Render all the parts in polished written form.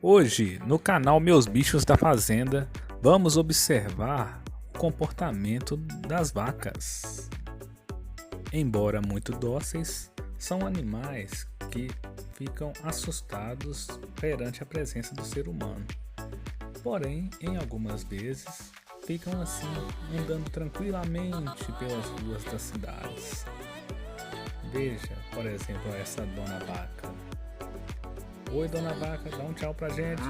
Hoje, no canal Meus Bichos da Fazenda, vamos observar o comportamento das vacas. Embora muito dóceis, são animais que ficam assustados perante a presença do ser humano. Porém, em algumas vezes, ficam assim, andando tranquilamente pelas ruas das cidades. Veja, por exemplo, essa dona vaca. Oi, dona vaca, dá um tchau pra gente.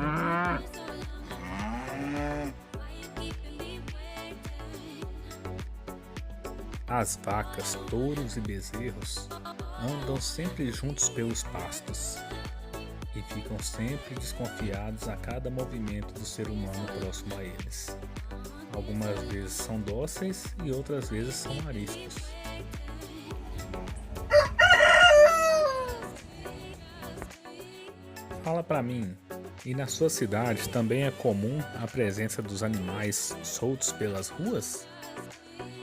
As vacas, touros e bezerros andam sempre juntos pelos pastos e ficam sempre desconfiados a cada movimento do ser humano próximo a eles. Algumas vezes são dóceis e outras vezes são ariscos. Fala pra mim, e na sua cidade também é comum a presença dos animais soltos pelas ruas?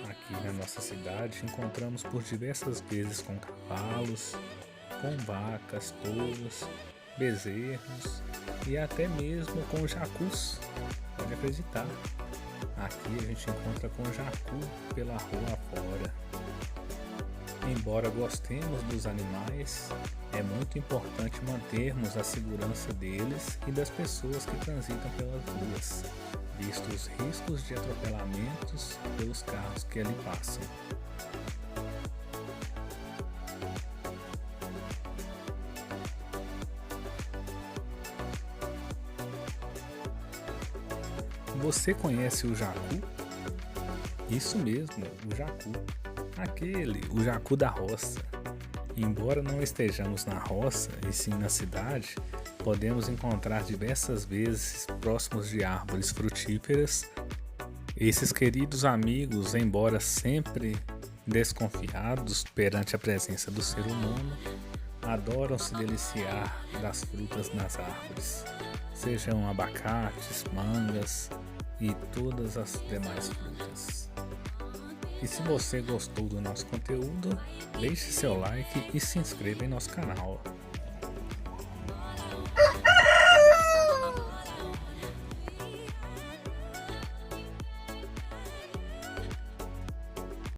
Aqui na nossa cidade encontramos por diversas vezes com cavalos, com vacas, touros, bezerros e até mesmo com jacus. Pode acreditar, aqui a gente encontra com jacu pela rua afora. Embora gostemos dos animais, é muito importante mantermos a segurança deles e das pessoas que transitam pelas ruas, visto os riscos de atropelamentos pelos carros que ali passam. Você conhece o jacu? Isso mesmo, o jacu. O jacu da roça. Embora não estejamos na roça e sim na cidade, podemos encontrar diversas vezes próximos de árvores frutíferas. Esses queridos amigos, embora sempre desconfiados perante a presença do ser humano, adoram se deliciar das frutas nas árvores, sejam abacates, mangas e todas as demais frutas. E se você gostou do nosso conteúdo, deixe seu like e se inscreva em nosso canal.